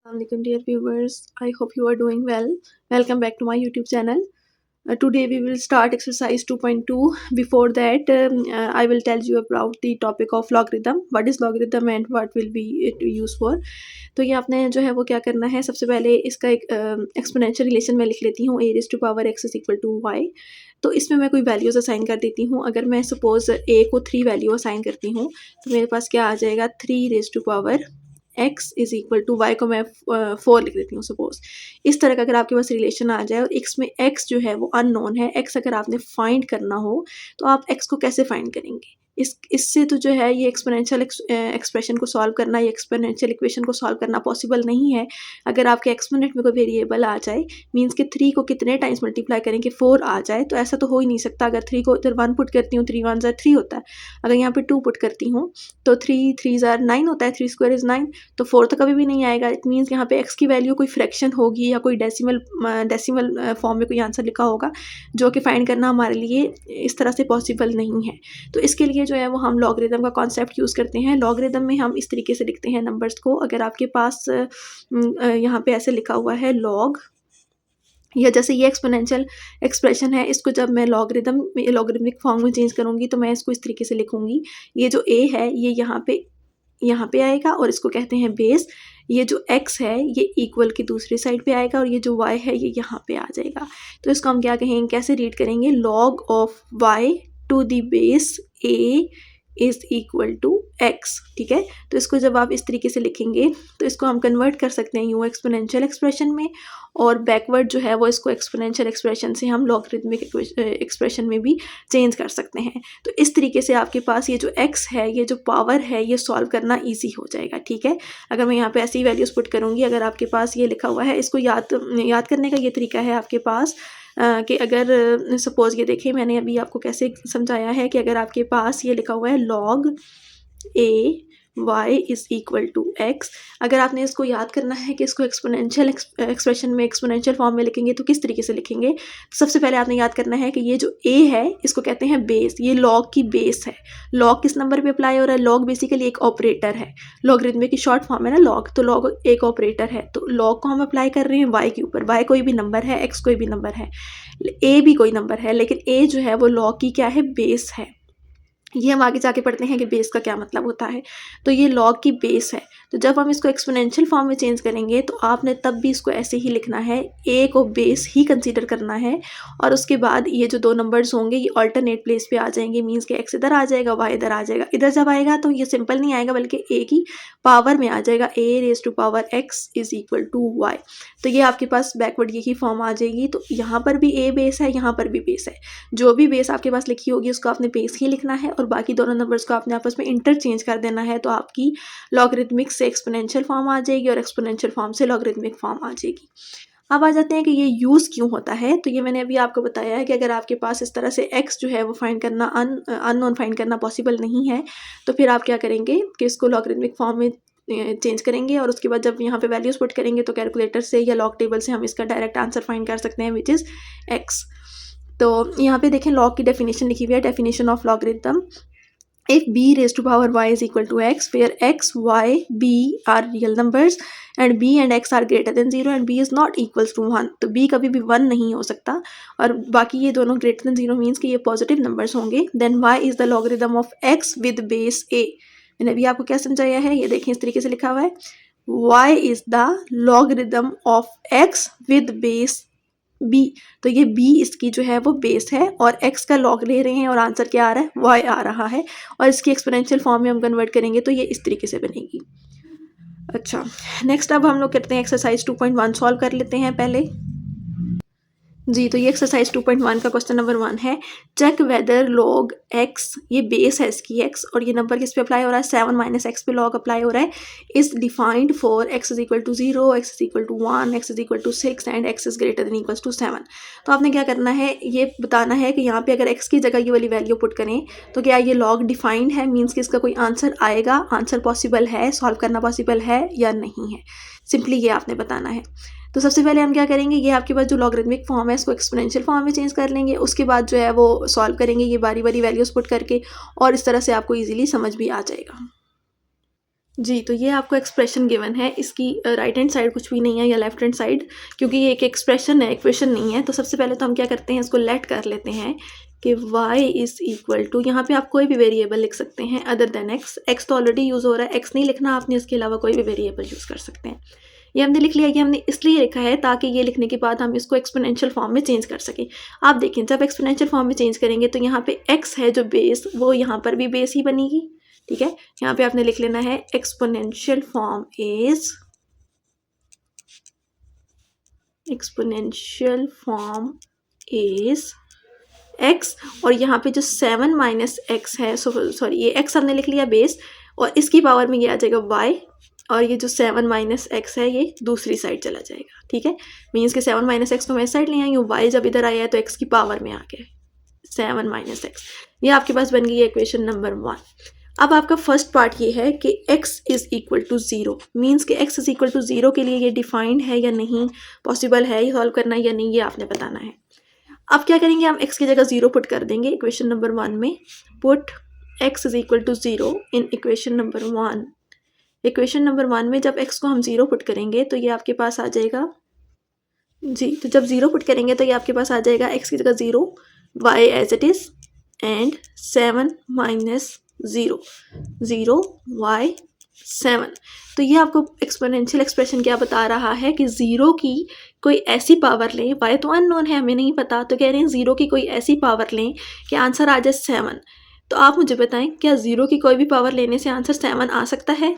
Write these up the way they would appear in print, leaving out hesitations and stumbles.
Assalamualaikum dear viewers, I hope you are doing well. Welcome back to my YouTube channel. Today we will start exercise 2.2. Before that, I will tell you about the topic of logarithm. What is logarithm and what will be it used for. तो ये आपने जो है वो क्या करना है, सबसे पहले इसका एक एक्सपोनेंशियल रिलेशन मैं लिख लेती हूँ, a raised to power x is equal to y. तो इसमें मैं कोई वैल्यूज़ असाइन कर देती हूँ. अगर मैं सपोज a को 3 वैल्यू असाइन करती हूँ तो मेरे पास क्या आ जाएगा, 3 raised to power x is equal to y को मैं 4 लिख देती हूँ सपोज. इस तरह का अगर आपके पास रिलेशन आ जाए और x में x जो है वो अननोन है, x अगर आपने फाइंड करना हो तो आप x को कैसे फाइंड करेंगे. इससे तो जो है ये एक्सपोनेंशियल एक्सप्रेशन को सॉल्व करना, ये एक्सपोनेंशियल इक्वेशन को सॉल्व करना पॉसिबल नहीं है. अगर आपके एक्सपोनेंट में कोई वेरिएबल आ जाए, मीन्स कि 3 को कितने टाइम्स मल्टीप्लाई करें कि 4 आ जाए, तो ऐसा तो हो ही नहीं सकता. अगर 3 को इधर 1 पुट करती हूँ, 3 1 ज़ा 3 होता है. अगर यहाँ पे 2 पुट करती हूँ तो 3 3 ज़ा 9 होता है, 3 स्क्वायर इज़ 9. तो 4 तो कभी भी नहीं आएगा. इट मीन्स यहाँ पे x की वैल्यू कोई फ्रैक्शन होगी या कोई डेसिमल फॉर्म में कोई आंसर लिखा होगा, जो कि फाइंड करना हमारे लिए इस तरह से पॉसिबल नहीं है. तो इसके लिए जो है वो हम लॉगरिदम का कॉन्सेप्ट यूज़ करते हैं. लॉगरिदम में हम इस तरीके से लिखते हैं नंबर्स को. अगर आपके पास यहाँ पे ऐसे लिखा हुआ है लॉग, या जैसे ये एक्सपोनेंशियल एक्सप्रेशन है, इसको जब मैं लॉगरिदमिक फॉर्म में चेंज करूँगी तो मैं इसको इस तरीके से लिखूँगी. ये जो a है ये यहाँ पे आएगा और इसको कहते हैं बेस. ये जो x है ये इक्वल की दूसरी साइड पे आएगा और ये जो y है ये यहाँ पे आ जाएगा. तो इसको हम क्या कहेंगे, कैसे रीड करेंगे, log of y to the base a is equal to x. ठीक है, तो इसको जब आप इस तरीके से लिखेंगे तो इसको हम कन्वर्ट कर सकते हैं यूँ एक्सपोनेंशियल एक्सप्रेशन में, और बैकवर्ड जो है वो इसको एक्सपोनेंशियल एक्सप्रेशन से हम लॉगरिदमिक एक्सप्रेशन में भी चेंज कर सकते हैं. तो इस तरीके से आपके पास ये जो x है, ये जो पावर है, ये सॉल्व करना ईजी हो जाएगा. ठीक है, अगर मैं यहाँ पे ऐसी वैल्यूज़ पुट करूँगी, अगर आपके पास ये लिखा हुआ है, इसको याद करने का ये तरीका है आपके पास कि अगर सपोज़ ये देखिए मैंने अभी आपको कैसे समझाया है कि अगर आपके पास ये लिखा हुआ है log a y is equal to x, अगर आपने इसको याद करना है कि इसको एक्सपोनेंशियल एक्सप्रेशन में एक्सपोनेंशियल फॉर्म में लिखेंगे तो किस तरीके से लिखेंगे. तो सबसे पहले आपने याद करना है कि ये जो a है इसको कहते हैं बेस. ये लॉग की बेस है. लॉग किस नंबर पे अप्लाई हो रहा है, लॉग बेसिकली एक ऑपरेटर है. लॉगरिदमिक की शॉर्ट फॉर्म है ना लॉग, तो लॉग एक ऑपरेटर है. तो लॉग को हम अप्लाई कर रहे हैं y के ऊपर. y कोई भी नंबर है, x कोई भी नंबर है, a भी कोई नंबर है, लेकिन a जो है वो लॉग की क्या है, बेस है. ये हम आगे जाके पढ़ते हैं कि बेस का क्या मतलब होता है. तो ये लॉग की बेस है. तो जब हम इसको एक्सपोनेंशियल फॉर्म में चेंज करेंगे तो आपने तब भी इसको ऐसे ही लिखना है, a को बेस ही कंसीडर करना है, और उसके बाद ये जो दो नंबर्स होंगे ये अल्टरनेट प्लेस पे आ जाएंगे. मीन्स कि x इधर आ जाएगा, y इधर आ जाएगा. इधर जब आएगा तो ये सिंपल नहीं आएगा बल्कि a की पावर में आ जाएगा, a raise to power x is equal to y. तो ये आपके पास बैकवर्ड यही फॉर्म आ जाएगी. तो यहाँ पर भी a बेस है, यहाँ पर भी बेस है. जो भी बेस आपके पास लिखी होगी उसको आपने बेस ही लिखना है, और बाकी दोनों नंबर्स को आपने आपस में इंटरचेंज कर देना है. तो आपकी लॉगरिदमिक से एक्सपोनेंशियल फॉर्म आ जाएगी और एक्सपोनेंशियल फॉर्म से लॉगरिदमिक फॉर्म आ जाएगी. अब आ जाते हैं कि ये यूज़ क्यों होता है. तो ये मैंने अभी आपको बताया है कि अगर आपके पास इस तरह से x जो है वो फाइंड करना अननोन फाइंड करना पॉसिबल नहीं है, तो फिर आप क्या करेंगे कि इसको लॉगरिदमिक फॉर्म में चेंज करेंगे, और उसके बाद जब यहाँ पे वैल्यूज़ पुट करेंगे तो कैलकुलेटर से या लॉग टेबल से हम इसका डायरेक्ट आंसर फाइंड कर सकते हैं, विच इज़ x. तो यहाँ पे देखें लॉग की डेफिनेशन लिखी हुई है, definition of logarithm. If b raised to power y is equal to x, where x, y, b are real numbers and b and x are greater than 0 and b is not equals to 1, तो b कभी भी 1 नहीं हो सकता और बाकी ये दोनों greater than 0 मीन्स कि ये पॉजिटिव नंबर्स होंगे. then y is the logarithm of x with base a. मैंने अभी आपको क्या समझाया है, ये देखें इस तरीके से लिखा हुआ है, y is the logarithm of x with base b. तो ये b इसकी जो है वो बेस है और x का लॉग ले रहे हैं और आंसर क्या आ रहा है, y आ रहा है, और इसकी एक्सपोनेंशियल फॉर्म में हम कन्वर्ट करेंगे तो ये इस तरीके से बनेगी. अच्छा, नेक्स्ट अब हम लोग करते हैं एक्सरसाइज 2.1 सॉल्व कर लेते हैं पहले जी. तो ये एक्सरसाइज 2.1 का क्वेश्चन नंबर 1 है, चेक वेदर लॉग x, ये बेस है इसकी x, और ये नंबर किस पे अप्लाई हो रहा है, 7 माइनस एक्स पे लॉग अप्लाई हो रहा है, is defined for x is equal to 0, x is equal to 1, x is equal to 6 and x is greater than equal to 7. तो आपने क्या करना है, ये बताना है कि यहाँ पे अगर x की जगह ये वाली वैल्यू पुट करें तो क्या ये लॉग डिफाइंड है, मीन्स कि इसका कोई आंसर आएगा, आंसर पॉसिबल है, सॉल्व करना पॉसिबल है या नहीं है. सिंपली ये आपने बताना है. तो सबसे पहले हम क्या करेंगे, ये आपके पास जो लॉगरिदमिक फॉर्म है इसको एक्सपोनेंशियल फॉर्म में चेंज कर लेंगे. उसके बाद जो है वो सॉल्व करेंगे ये बारी बारी वैल्यूज़ पुट करके, और इस तरह से आपको इजीली समझ भी आ जाएगा. जी, तो ये आपको एक्सप्रेशन गिवन है, इसकी राइट हैंड साइड कुछ भी नहीं है या लेफ्ट हैंड साइड, क्योंकि ये एक एक्सप्रेशन है, इक्वेशन नहीं है। तो सबसे पहले तो हम क्या करते हैं, इसको लेट कर लेते हैं कि y इज़ इक्वल टू, यहाँ पे आप कोई भी वेरिएबल लिख सकते हैं अदर देन x। x तो ऑलरेडी यूज़ हो रहा है, x नहीं लिखना आपने, इसके अलावा कोई भी वेरिएबल यूज़ कर सकते हैं। ये हमने लिख लिया, ये हमने इसलिए लिखा है ताकि ये लिखने के बाद हम इसको एक्सपोनेंशियल फॉर्म में चेंज कर सकें। आप देखें, जब एक्सपोनेंशियल फॉर्म में चेंज करेंगे तो यहाँ पे x है जो बेस, वो यहाँ पर भी बेस ही बनेगी, ठीक है। यहाँ पे आपने लिख लेना है exponential form is, exponential form is x, और यहाँ पे जो 7 माइनस एक्स है, सॉरी ये x हमने लिख लिया बेस, और इसकी पावर में ये आ जाएगा y, और ये जो 7 माइनस एक्स है ये दूसरी साइड चला जाएगा, ठीक है। मीन्स कि 7 माइनस एक्स को मैं इस साइड ले आई हूँ, y जब इधर आया है तो x की पावर में आ गया 7 माइनस एक्स। ये आपके पास बन गई है इक्वेशन नंबर 1। अब आपका फर्स्ट पार्ट ये है कि x is equal to 0, means कि x इज़ इक्वल टू 0 के लिए ये डिफाइंड है या नहीं, पॉसिबल है ये सॉल्व करना या नहीं, ये आपने बताना है। अब क्या करेंगे, हम x की जगह 0 पुट कर देंगे इक्वेशन नंबर 1 में। Put x is equal to 0 in equation number 1। Equation number 1 में जब x को हम 0 पुट करेंगे तो ये आपके पास आ जाएगा, जी, तो जब 0 पुट करेंगे तो ये आपके पास आ जाएगा x की जगह 0, y as it is, and 7 minus 0, 0 y 7। तो ये आपको एक्सपोनेंशियल एक्सप्रेशन क्या बता रहा है कि 0 की कोई ऐसी पावर लें, y तो अननोन है, हमें नहीं पता, तो कह रहे हैं 0 की कोई ऐसी पावर लें कि आंसर आ जाए 7। तो आप मुझे बताएं, क्या 0 की कोई भी पावर लेने से आंसर 7 आ सकता है?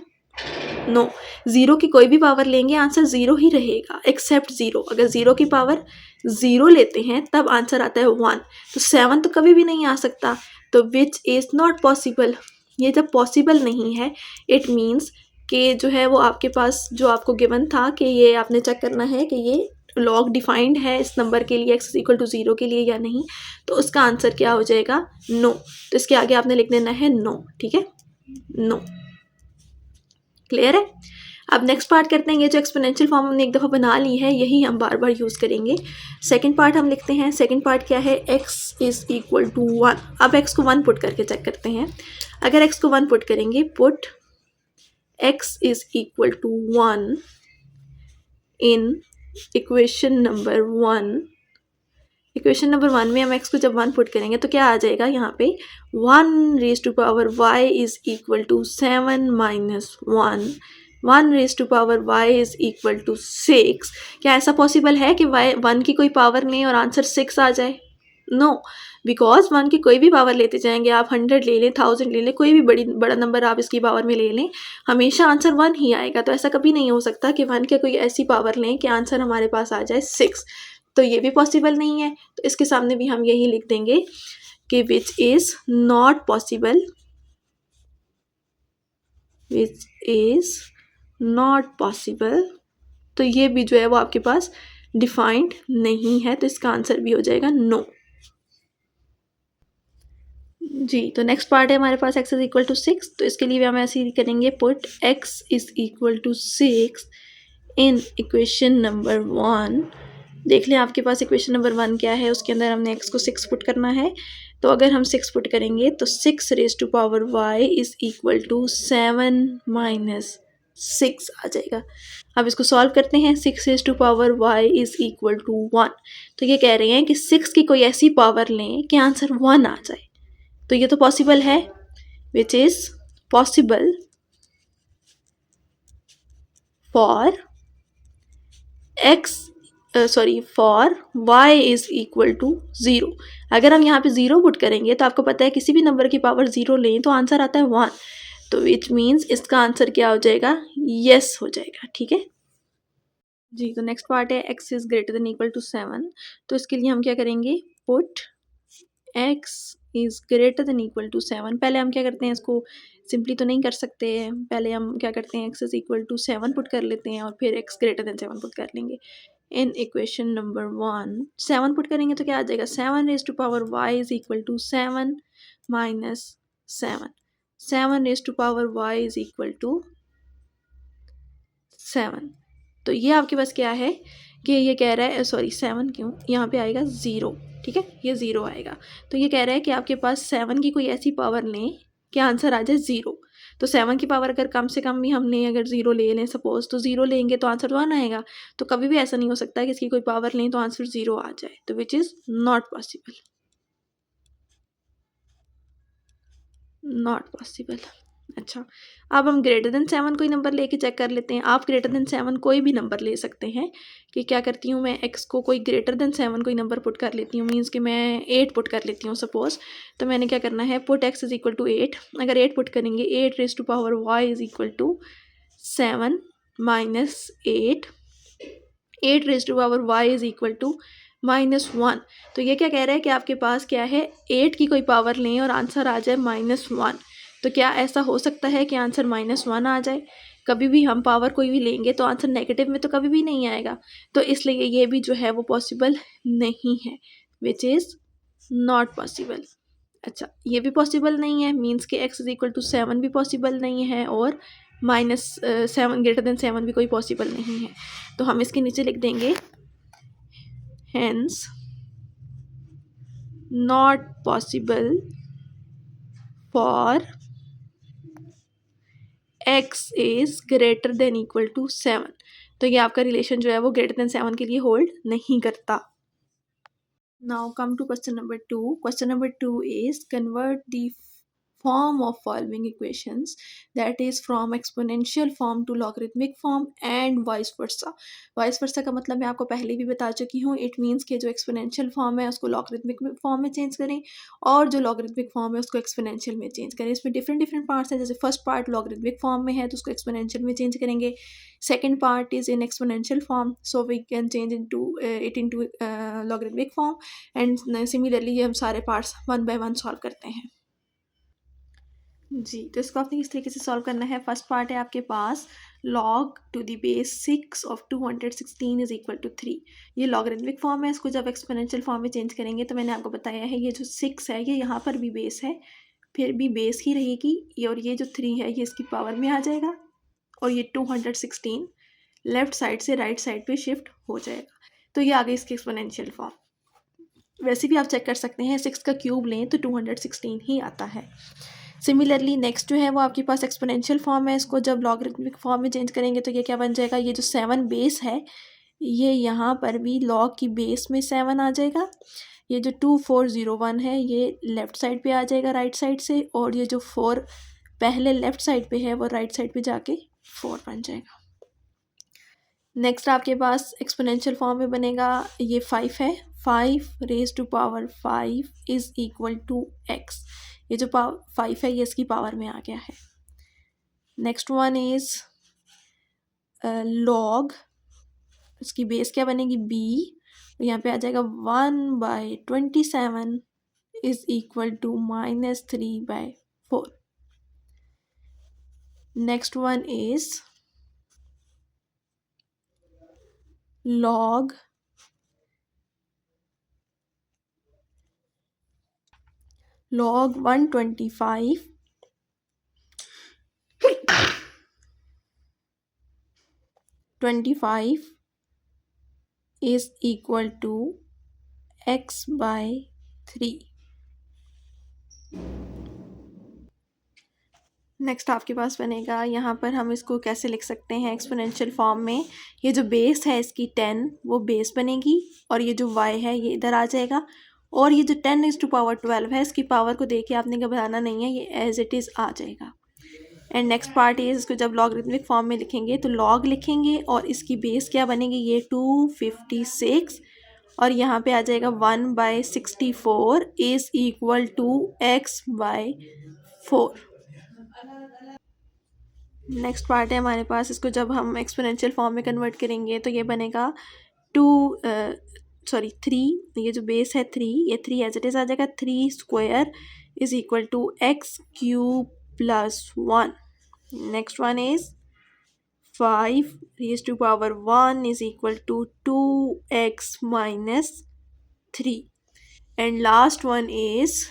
नो, 0 की कोई भी पावर लेंगे आंसर 0 ही रहेगा, एक्सेप्ट 0। अगर 0 की पावर 0 लेते हैं तब आंसर आता है 1, तो 7 तो कभी भी नहीं आ सकता। तो विच इज़ नॉट पॉसिबल, ये जब पॉसिबल नहीं है, इट मीन्स कि जो है वो आपके पास जो आपको गिवन था कि ये आपने चेक करना है कि ये लॉग डिफाइंड है इस नंबर के लिए, x इक्वल टू 0 के लिए या नहीं, तो उसका आंसर क्या हो जाएगा? नो। तो इसके आगे आपने लिख देना है नो, ठीक है, नो। क्लियर है? अब नेक्स्ट पार्ट करते हैं, ये जो एक्सपोनेंशियल फॉर्म हमने एक दफ़ा बना ली है यही हम बार बार यूज़ करेंगे। सेकंड पार्ट हम लिखते हैं, सेकंड पार्ट क्या है, x इज़ इक्वल टू 1। अब x को 1 पुट करके चेक करते हैं। अगर x को 1 पुट करेंगे, put x is equal to 1 in equation number 1। Equation number 1 में हम x को जब 1 पुट करेंगे तो क्या आ जाएगा, यहाँ पे 1 raise to power y is equal to 7 minus 1, 1 raise to power y is equal to 6। क्या ऐसा पॉसिबल है कि y 1 की कोई पावर लें और आंसर 6 आ जाए? नो, बिकॉज 1 की कोई भी पावर लेते जाएंगे, आप 100 ले लें, 1000 ले लें, कोई भी बड़ा नंबर आप इसकी पावर में ले लें, हमेशा आंसर 1 ही आएगा। तो ऐसा कभी नहीं हो सकता कि 1 के कोई ऐसी पावर लें कि आंसर हमारे पास आ जाए 6, तो ये भी पॉसिबल नहीं है। तो इसके सामने भी हम यही लिख देंगे कि which is not possible, which is not possible. तो ये भी जो है वो आपके पास डिफाइंड नहीं है, तो इसका आंसर भी हो जाएगा नो। जी, तो नेक्स्ट पार्ट है हमारे पास x इज़ इक्वल टू 6। तो इसके लिए भी हम ऐसे ही करेंगे, put x is equal to 6 in equation number 1। देख लें आपके पास इक्वेशन नंबर 1 क्या है, उसके अंदर हमने x को 6 पुट करना है। तो अगर हम 6 पुट करेंगे तो 6 raise to power y is equal to 7 minus 6 आ जाएगा। अब इसको सॉल्व करते हैं, 6 raise to power y is equal to 1। तो ये कह रहे हैं कि 6 की कोई ऐसी पावर लें कि आंसर 1 आ जाए। तो ये तो पॉसिबल है, which is possible for for y is equal to 0। अगर हम यहाँ पे 0 पुट करेंगे तो आपको पता है किसी भी नंबर की पावर 0 लें तो आंसर आता है 1, तो विच मीन्स इसका आंसर क्या हो जाएगा, यस हो जाएगा, ठीक है जी। तो नेक्स्ट पार्ट है x is greater than equal to 7। तो इसके लिए हम क्या करेंगे, put x is greater than equal to 7। पहले हम क्या करते हैं, इसको सिंपली तो नहीं कर सकते हैं, पहले हम क्या करते हैं, x is equal to 7 put कर लेते हैं और फिर x ग्रेटर देन 7 पुट कर लेंगे। इन इक्वेशन नंबर 1 7 पुट करेंगे तो क्या आ जाएगा, 7 raise to power y is equal to 7 minus 7, 7 raise to power y is equal to 7। तो ये आपके पास क्या है कि ये कह रहा है, सॉरी 7 क्यों, यहाँ पे आएगा 0, ठीक है, ये 0 आएगा। तो ये कह रहा है कि आपके पास 7 की कोई ऐसी पावर लें कि आंसर आ जाए 0। तो 7 की पावर अगर कम से कम भी हम लें, अगर 0 ले लें सपोज़, तो 0 लेंगे तो आंसर तो 1 आएगा। तो कभी भी ऐसा नहीं हो सकता कि इसकी कोई पावर लें तो आंसर 0 आ जाए, तो which is not possible, not possible. अच्छा, अब हम ग्रेटर देन 7 कोई नंबर लेके चेक कर लेते हैं। आप ग्रेटर देन 7 कोई भी नंबर ले सकते हैं। कि क्या करती हूँ मैं, x को कोई ग्रेटर देन 7 कोई नंबर पुट कर लेती हूँ, मीन्स कि मैं 8 पुट कर लेती हूँ सपोज़। तो मैंने क्या करना है, put x is equal to 8। अगर 8 पुट करेंगे, 8 raise to power y is equal to 7 minus 8 raise to power y is equal to -1। तो ये क्या कह रहा है कि आपके पास क्या है, 8 की कोई पावर लें और आंसर आ जाए -1। तो क्या ऐसा हो सकता है कि आंसर -1 आ जाए? कभी भी हम पावर कोई भी लेंगे तो आंसर नेगेटिव में तो कभी भी नहीं आएगा। तो इसलिए ये भी जो है वो पॉसिबल नहीं है, विच इज़ नॉट पॉसिबल। अच्छा, ये भी पॉसिबल नहीं है, मीन्स कि x इज़ इक्वल टू 7 भी पॉसिबल नहीं है, और -7 ग्रेटर देन 7 भी कोई पॉसिबल नहीं है। तो हम इसके नीचे लिख देंगे hence not possible for x is greater than equal to 7। तो ये आपका रिलेशन जो है वो ग्रेटर देन 7 के लिए होल्ड नहीं करता। Now come to question number 2. Question number 2 is convert the form of following equations, that is from exponential form to logarithmic form and vice versa। vice versa का मतलब मैं आपको पहले भी बता चुकी हूँ। इट मीन्स कि जो एक्सपोनेंशियल फॉर्म है उसको लॉगरिथमिक फॉर्म में चेंज करें, और जो लॉगरिथमिक फॉर्म है उसको एक्सपोनेंशियल में चेंज करें। इसमें डिफरेंट डिफरेंट पार्ट्स हैं। जैसे फर्स्ट पार्ट लॉगरिथमिक फॉर्म में है तो उसको एक्सपोनेंशियल में चेंज करेंगे। Second part is in exponential form, so we can change it into logarithmic form. And similarly ये हम सारे parts one by one solve करते हैं। जी, तो इसको आपने किस तरीके से सॉल्व करना है। फर्स्ट पार्ट है आपके पास log to the base 6 of 216 is equal to 3। ये लॉगरिथमिक फॉर्म है, इसको जब एक्सपोनेंशियल फॉर्म में चेंज करेंगे तो मैंने आपको बताया है ये जो 6 है ये यहाँ पर भी बेस है, फिर भी बेस ही रहेगी ये, और ये जो 3 है ये इसकी पावर में आ जाएगा, और ये 216 लेफ्ट साइड से राइट साइड पे शिफ्ट हो जाएगा। तो ये आ गई इसकी एक्सपोनेंशियल फॉर्म। वैसे भी आप चेक कर सकते हैं, 6 का क्यूब लें तो 216 ही आता है। सिमिलरली नेक्स्ट जो है वो आपके पास एक्सपोनेंशियल फॉर्म है, इसको जब लॉगरिथमिक फॉर्म में चेंज करेंगे तो ये क्या बन जाएगा, ये जो 7 बेस है ये यहाँ पर भी लॉग की बेस में 7 आ जाएगा। ये जो 2401 है ये लेफ़्ट साइड पे आ जाएगा राइट साइड से, और ये जो 4 पहले लेफ़्ट साइड पे है वो राइट साइड पे जाके 4 बन जाएगा। नेक्स्ट आपके पास एक्सपोनेंशियल फॉर्म में बनेगा, ये 5 है, 5 raise to power 5 is equal to x। ये जो 5 है ये इसकी पावर में आ गया है। नेक्स्ट वन इज़ लॉग, इसकी बेस क्या बनेगी b, यहाँ पे आ जाएगा 1/27 is equal to -3/4। Next one is log 125 is equal to x/3। Next आपके पास बनेगा, यहाँ पर हम इसको कैसे लिख सकते हैं एक्सपोनेंशियल फॉर्म में। ये जो बेस है इसकी 10 वो बेस बनेगी, और ये जो y है ये इधर आ जाएगा, और ये जो 10⁻12 है इसकी पावर को देख के आपने घबराना नहीं है, ये एज इट इज़ आ जाएगा। एंड नेक्स्ट पार्ट ये, इसको जब लॉगरिथमिक फॉर्म में लिखेंगे तो लॉग लिखेंगे और इसकी बेस क्या बनेगी, ये 256, और यहाँ पे आ जाएगा 1/64 is equal to x/4। Next part है हमारे पास, इसको जब हम एक्सपोनेंशियल फॉर्म में कन्वर्ट करेंगे तो ये बनेगा 3, ये जो बेस है 3, ये 3 एज इट इज़ आ जाएगा, 3² is equal to x³ + 1। Next one is 5 raise to power 1 is equal to 2x - 3। And last one is,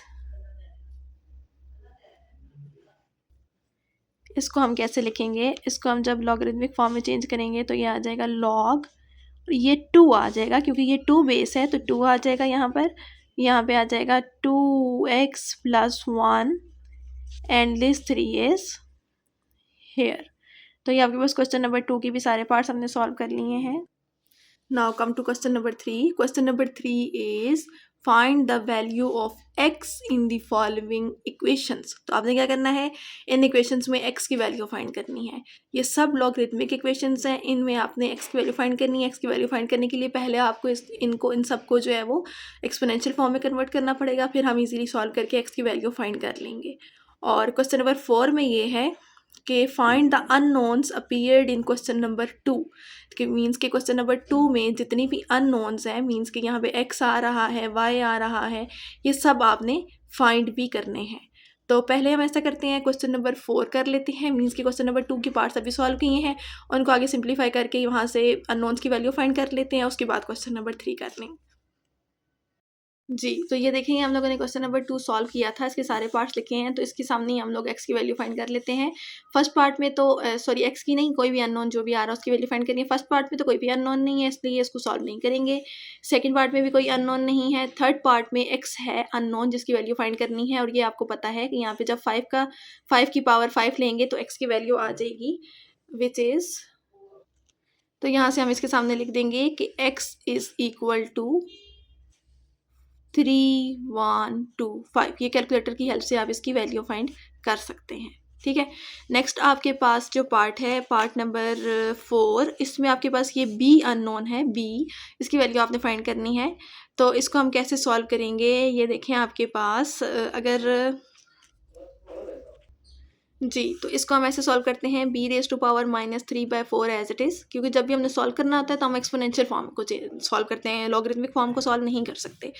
इसको हम कैसे लिखेंगे, इसको हम जब लॉगरिथमिक फॉर्म में चेंज करेंगे तो ये आ जाएगा लॉग, ये 2 आ जाएगा क्योंकि ये 2 बेस है तो 2 आ जाएगा यहाँ पे आ जाएगा 2x + 1 and this 3 is here. तो ये आपके पास क्वेश्चन नंबर 2 की भी सारे पार्ट्स हमने सॉल्व कर लिए हैं। Now come to question number 3. Question number 3 is find the value of x in the following equations. तो आपने क्या करना है, इन इक्वेशंस में x की वैल्यू फाइंड करनी है. ये सब लॉगरिथमिक इक्वेशंस हैं, इनमें आपने x की वैल्यू फाइंड करनी है. x की वैल्यू फाइंड करने के लिए पहले आपको इन सबको जो है वो एक्सपोनेंशियल फॉर्म में कन्वर्ट करना पड़ेगा, फिर हम इजीली सॉल्व करके x की वैल्यू फाइंड कर लेंगे. और क्वेश्चन नंबर 4 में ये है कि find the unknowns appeared in question number 2. कि मीन्स के क्वेश्चन नंबर 2 में जितनी भी अननोन्स हैं, मीन्स कि यहाँ पे x आ रहा है, y आ रहा है, ये सब आपने फाइंड भी करने हैं. तो पहले हम ऐसा करते हैं, क्वेश्चन नंबर 4 कर लेते हैं. मीन्स कि क्वेश्चन नंबर 2 के पार्ट्स अभी सॉल्व किए हैं, उनको आगे सिंप्लीफाई करके वहाँ से अननोन्स की वैल्यू फाइंड कर लेते हैं. उसके बाद क्वेश्चन नंबर 3 कर लें. जी, तो ये देखेंगे हम लोगों ने क्वेश्चन नंबर 2 सॉल्व किया था, इसके सारे पार्ट्स लिखे हैं. तो इसके सामने ही हम लोग x की वैल्यू फाइंड कर लेते हैं. फर्स्ट पार्ट में तो सॉरी x की नहीं, कोई भी अननोन जो भी आ रहा है उसकी वैल्यू फाइंड करनी है. फर्स्ट पार्ट में तो कोई भी अननोन नहीं है, इसलिए इसको सॉल्व नहीं करेंगे. सेकंड पार्ट में भी कोई अननोन नहीं है. थर्ड पार्ट में x है अननोन जिसकी वैल्यू फाइंड करनी है. और ये आपको पता है कि यहाँ पे जब 5 की पावर 5 लेंगे तो x की वैल्यू आ जाएगी, विच इज़, तो यहाँ से हम इसके सामने लिख देंगे कि x इज़ इक्वल टू 3125. ये कैलकुलेटर की हेल्प से आप इसकी वैल्यू फाइंड कर सकते हैं. ठीक है. नेक्स्ट आपके पास जो पार्ट है, पार्ट नंबर 4, इसमें आपके पास ये b अननोन है, b, इसकी वैल्यू आपने फाइंड करनी है. तो इसको हम कैसे सॉल्व करेंगे, ये देखें आपके पास अगर जी, तो इसको हम ऐसे सॉल्व करते हैं, b raise to power -3/4 as it is. क्योंकि जब भी हमने सॉल्व करना होता है तो हम एक्सपोनेंशियल फॉर्म को सॉल्व करते हैं, लॉगरिथमिक फॉर्म को सॉल्व नहीं कर सकते.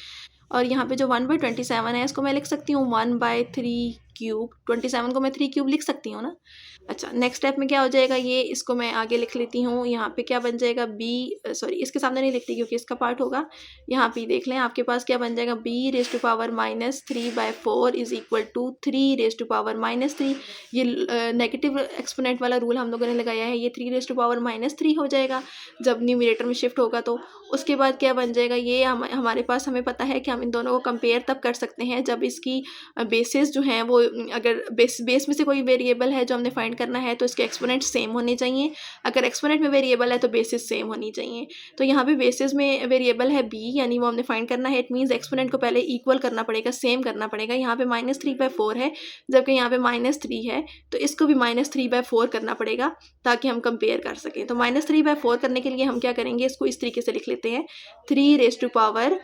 और यहाँ पे जो 1/27 है इसको मैं लिख सकती हूँ 1/3 क्यूब. 27 को मैं 3 क्यूब लिख सकती हूँ ना. अच्छा, नेक्स्ट स्टेप में क्या हो जाएगा, ये इसको मैं आगे लिख लेती हूँ. यहाँ पे क्या बन जाएगा, सॉरी इसके सामने नहीं लिखती क्योंकि इसका पार्ट होगा. यहाँ पे देख लें आपके पास क्या बन जाएगा, b raise to power -3/4 is equal to 3 raise to power -3. ये नेगेटिव एक्सपोनेंट वाला रूल हम लोगों ने लगाया है, ये 3 रेज़ टू पावर -3 हो जाएगा जब न्यूमरेटर में शिफ्ट होगा. तो उसके बाद क्या बन जाएगा, ये हमारे पास, हमें पता है कि हम इन दोनों को कंपेयर तब कर सकते हैं जब इसकी बेसिस जो हैं वो, अगर बेस में से कोई वेरिएबल है जो हमने फाइंड करना है तो इसके एक्सपोनेंट सेम होने चाहिए. अगर एक्सपोनेंट में वेरिएबल है तो बेसिस सेम होनी चाहिए. तो यहाँ पे बेसिस में वेरिएबल है b, यानी वो हमने फाइंड करना है. इट मीन्स एक्सपोनेंट को पहले इक्वल करना पड़ेगा, सेम करना पड़ेगा. यहाँ पे -3/4 है जबकि यहाँ पे -3 है, तो इसको भी -3/4 करना पड़ेगा ताकि हम कंपेयर कर सकें. तो -3/4 करने के लिए हम क्या करेंगे, इसको इस तरीके से लिख लेते हैं, 3 रेज़ टू पावर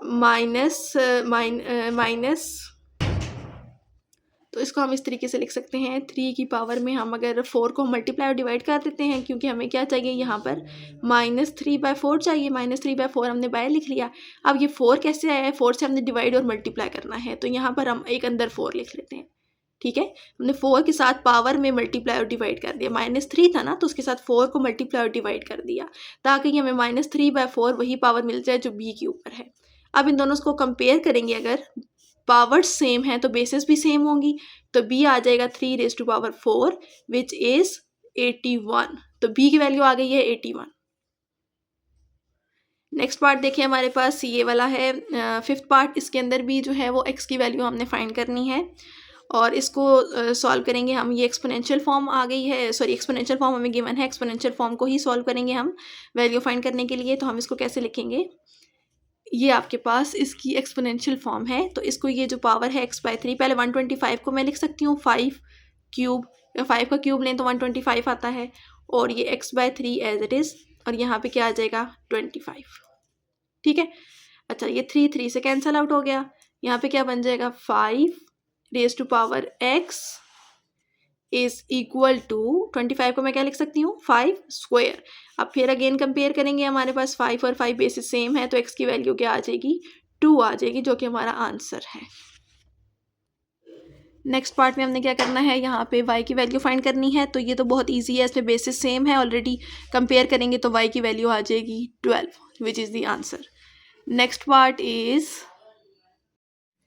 माइनस, तो इसको हम इस तरीके से लिख सकते हैं, 3 की पावर में हम अगर 4 को मल्टीप्लाई और डिवाइड कर देते हैं, क्योंकि हमें क्या चाहिए यहाँ पर -3/4 चाहिए. -3/4 हमने बाय लिख लिया. अब ये 4 कैसे आया है, 4 से हमने डिवाइड और मल्टीप्लाई करना है, तो यहाँ पर हम एक अंदर 4 लिख लेते हैं. ठीक है, हमने 4 के साथ पावर में मल्टीप्लाई और डिवाइड कर दिया. -3 था ना, तो उसके साथ 4 को मल्टीप्लाई और डिवाइड कर दिया ताकि हमें -3/4 वही पावर मिल जाए जो b के ऊपर है. अब इन दोनों को कंपेयर करेंगे, अगर पावर सेम है तो बेसिस भी सेम होंगी. तो b आ जाएगा 3 raise to power 4 which is 81. तो b की वैल्यू आ गई है 81. नेक्स्ट पार्ट देखिए हमारे पास ये वाला है, फिफ्थ पार्ट. इसके अंदर भी जो है वो x की वैल्यू हमने फाइंड करनी है और इसको सॉल्व करेंगे हम. ये एक्सपोनेंशियल फॉर्म आ गई है, सॉरी एक्सपोनेंशियल फॉर्म हमें गिवन है, एक्सपोनेंशियल फॉर्म को ही सॉल्व करेंगे हम वैल्यू फाइंड करने के लिए. तो हम इसको कैसे लिखेंगे, ये आपके पास इसकी एक्सपोनेंशियल फॉर्म है. तो इसको, ये जो पावर है x/3, पहले 125 को मैं लिख सकती हूँ 5 क्यूब, या 5 का क्यूब लें तो 125 आता है, और ये x/3 एज इट इज़, और यहाँ पे क्या आ जाएगा 25. ठीक है. अच्छा, ये 3 से कैंसिल आउट हो गया. यहाँ पे क्या बन जाएगा, 5 raise to power x is equal to 25 को मैं क्या लिख सकती हूँ, 5 स्क्वायर. अब फिर अगेन कंपेयर करेंगे, हमारे पास 5 और 5 बेसिस सेम है, तो x की वैल्यू क्या आ जाएगी, 2 आ जाएगी, जो कि हमारा आंसर है. नेक्स्ट पार्ट में हमने क्या करना है, यहाँ पे y की वैल्यू फाइंड करनी है. तो ये तो बहुत इजी है, इसमें बेसिस सेम है ऑलरेडी. कंपेयर करेंगे तो y की वैल्यू आ जाएगी 12, which is the answer. Next part is,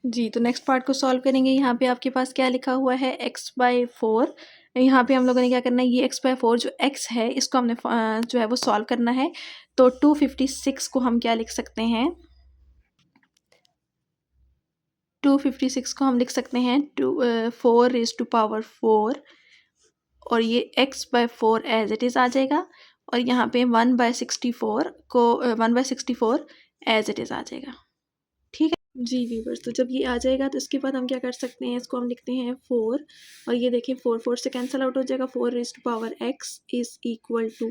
जी, तो नेक्स्ट पार्ट को सॉल्व करेंगे. यहाँ पे आपके पास क्या लिखा हुआ है, x/4. यहाँ पे हम लोगों ने क्या करना है, ये x/4 जो x है इसको हमने जो है वो सॉल्व करना है. तो 256 को हम क्या लिख सकते हैं, 256 को हम लिख सकते हैं 4 रेज़ टू पावर 4 और ये x/4 एज इट इज़ आ जाएगा और यहाँ पे 1/64 को 1/64 एज इट इज़ आ जाएगा। ठीक है जी व्यूवर्स, तो जब ये आ जाएगा तो इसके बाद हम क्या कर सकते हैं, इसको हम लिखते हैं 4 और ये देखें 4 से कैंसिल आउट हो जाएगा। 4⁻x is equal to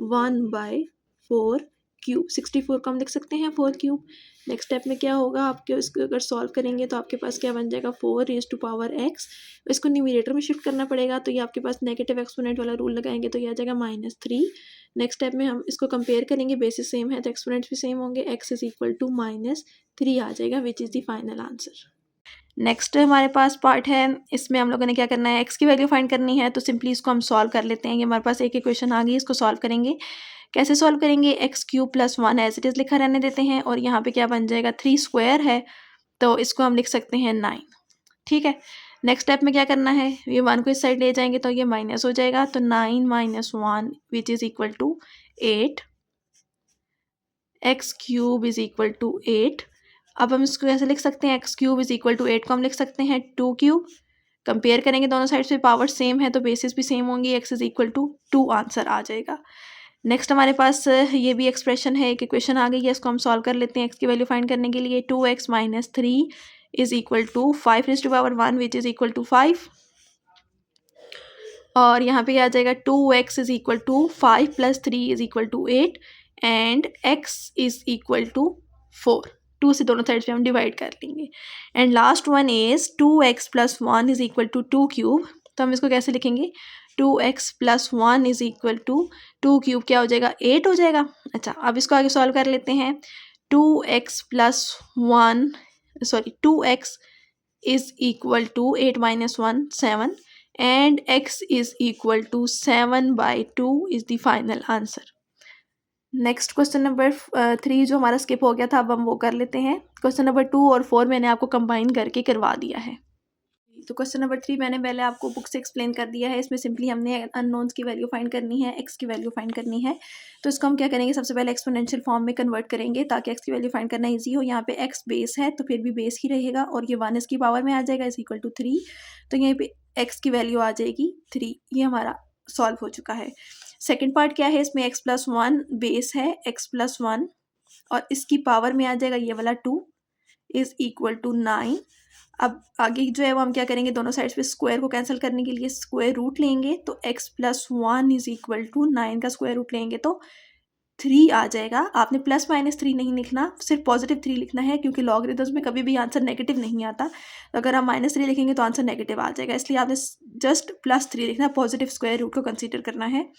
1/4 cube. 64 को हम लिख सकते हैं 4 क्यूब। नेक्स्ट स्टेप में क्या होगा, आपके इसको अगर सॉल्व करेंगे तो आपके पास क्या बन जाएगा, 4⁻x। इसको न्यूमरेटर में शिफ्ट करना पड़ेगा, तो ये आपके पास नेगेटिव एक्सपोनेंट वाला रूल लगाएंगे तो ये आ जाएगा -3। नेक्स्ट स्टेप में हम इसको कंपेयर करेंगे, बेसिस सेम है तो एक्सपोनेंट्स भी सेम होंगे। x इज़ इक्वल टू -3 आ जाएगा, which is the final answer. Next हमारे पास पार्ट है, इसमें हम लोगों ने क्या करना है, x की वैल्यू फाइंड करनी है। तो सिंपली इसको हम सॉल्व कर लेते हैं। ये हमारे पास एक इक्वेशन आ गई, इसको सॉल्व करेंगे। कैसे सॉल्व करेंगे, x³ + 1 एज इट इज़ लिखा रहने देते हैं और यहाँ पे क्या बन जाएगा, 3 स्क्वायर है तो इसको हम लिख सकते हैं 9। ठीक है, नेक्स्ट स्टेप में क्या करना है, ये 1 को इस साइड ले जाएंगे तो ये माइनस हो जाएगा, तो 9 - 1 which is equal to 8। x³ is equal to 8। अब हम इसको कैसे लिख सकते हैं, x³ इज़ इक्वल टू 8 को हम लिख सकते हैं 2 क्यूब। कंपेयर करेंगे दोनों साइड से, पावर सेम है तो बेसिस भी सेम होंगी। x is equal to 2 answer आ जाएगा। नेक्स्ट हमारे पास ये भी एक्सप्रेशन है, एक इक्वेशन आ गई है, इसको हम सॉल्व कर लेते हैं। x की वैल्यू फाइंड करने के लिए 2x - 3 is equal to 5⁻1 which is equal to 5 और यहाँ पे आ जाएगा 2x is equal to 5 + 3 is equal to 8 and x is equal to 4। 2 से दोनों साइड पे हम डिवाइड कर लेंगे and last one is 2x + 1 is equal to 2 cube. तो हम इसको कैसे लिखेंगे, 2x + 1 is equal to 2 cube क्या हो जाएगा, 8 हो जाएगा। अच्छा, अब इसको आगे सॉल्व कर लेते हैं। 2x is equal to 8 - 1 7 and x is equal to 7/2 is the final answer। Next question number 3 जो हमारा स्किप हो गया था, अब हम वो कर लेते हैं। क्वेश्चन नंबर 2 और 4 मैंने आपको कंबाइन करके करवा दिया है। तो क्वेश्चन नंबर 3 मैंने पहले आपको बुक से एक्सप्लेन कर दिया है। इसमें सिंपली हमने अननोन्स की वैल्यू फाइंड करनी है, x की वैल्यू फाइंड करनी है। तो इसको हम क्या करेंगे, सबसे पहले एक्सपोनेंशियल फॉर्म में कन्वर्ट करेंगे ताकि x की वैल्यू फाइंड करना ईजी हो। यहाँ पे x बेस है तो फिर भी बेस ही रहेगा और ये 1 इसकी पावर में आ जाएगा इज इक्वल टू 3। तो यहाँ पे x की वैल्यू आ जाएगी 3। ये हमारा सॉल्व हो चुका है। सेकेंड पार्ट क्या है, इसमें x + 1 बेस है, x + 1 और इसकी पावर में आ जाएगा ये वाला 2 इज इक्वल टू 9। अब आगे जो है वो हम क्या करेंगे, दोनों साइड्स पे स्क्वायर को कैंसिल करने के लिए स्क्वायर रूट लेंगे। तो x + 1 इज इक्वल टू 9 का स्क्वायर रूट लेंगे तो 3 आ जाएगा। आपने +-3 नहीं लिखना, सिर्फ +3 लिखना है क्योंकि लॉगरिथम्स में कभी भी आंसर नेगेटिव नहीं आता। तो अगर हम -3 लिखेंगे तो आंसर नेगेटिव आ जाएगा, इसलिए आपने जस्ट +3 लिखना है, पॉजिटिव स्क्वायर रूट को कंसीडर करना है।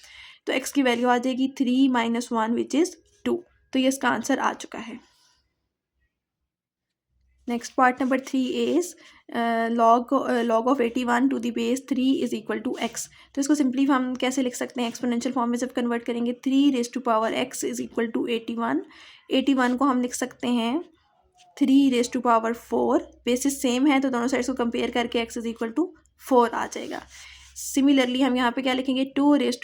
तो x की वैल्यू आ जाएगी 3 - 1 विच इज़ 2। तो ये इसका आंसर आ चुका है। Next part number 3 is log of 81 to the base 3 is equal to x। तो इसको सिंपली हम कैसे लिख सकते हैं, एक्सपोनेंशियल फॉर्म में जब कन्वर्ट करेंगे 3⁻x इज इक्वल टू 81। 81 को हम लिख सकते हैं 3⁻4। बेसिस सेम है तो दोनों साइड्स को कंपेयर करके x इज इक्वल टू 4 आ जाएगा। सिमिलरली हम यहाँ पे क्या लिखेंगे, 2⁻x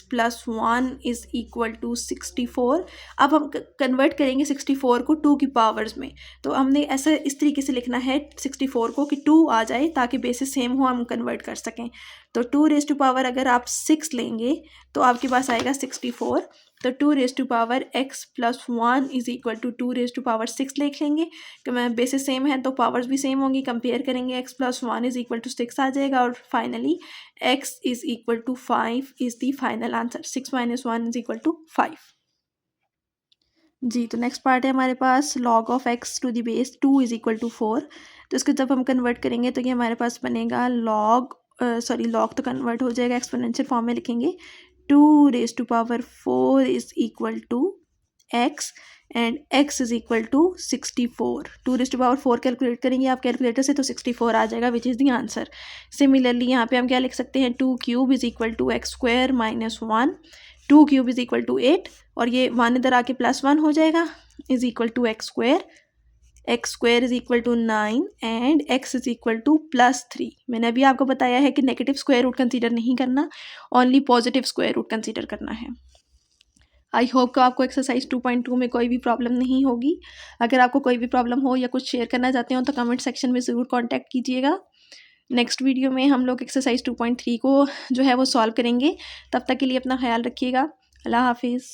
+ 1 इज इक्वल टू 64। अब हम कन्वर्ट करेंगे 64 को 2 की पावर्स में। तो हमने ऐसा इस तरीके से लिखना है 64 को कि 2 आ जाए ताकि बेसिस सेम हो, हम कन्वर्ट कर सकें। तो 2 अगर आप 6 लेंगे तो आपके पास आएगा 64। तो 2⁻x + 1 इज इक्वल टू 2⁻6 लिख लेंगे कि मैं बेसिस सेम है तो पावर्स भी सेम होंगी। कंपेयर करेंगे x + 1 इज इक्वल टू 6 आ जाएगा और finally x is equal to 5 is the final answer. 6 - 1 is equal to 5। जी, तो नेक्स्ट पार्ट है हमारे पास log of x to the base 2 is equal to 4। तो इसको जब हम कन्वर्ट करेंगे तो ये हमारे पास बनेगा log तो कन्वर्ट हो जाएगा, एक्सपोनेंशियल फॉर्म में लिखेंगे 2⁴ is equal to x and x is equal to 64। 2⁴ calculate करेंगे आप कैलकुलेटर से तो 64 आ जाएगा which is the answer. Similarly यहाँ पे हम क्या लिख सकते हैं, 2³ is equal to x² - 1। 2³ is equal to 8 और ये 1 इधर आके +1 हो जाएगा is equal to x²। x² is equal to 9 and x is equal to +3। मैंने अभी आपको बताया है कि नेगेटिव स्क्वायर रूट कंसीडर नहीं करना, only positive square root consider करना है। आई होप कि आपको एक्सरसाइज 2.2 में कोई भी प्रॉब्लम नहीं होगी। अगर आपको कोई भी प्रॉब्लम हो या कुछ शेयर करना चाहते हो तो कमेंट सेक्शन में ज़रूर कॉन्टैक्ट कीजिएगा। नेक्स्ट वीडियो में हम लोग एक्सरसाइज 2.3 को जो है वो सॉल्व करेंगे। तब तक के लिए अपना ख्याल रखिएगा। अल्लाह हाफिज़।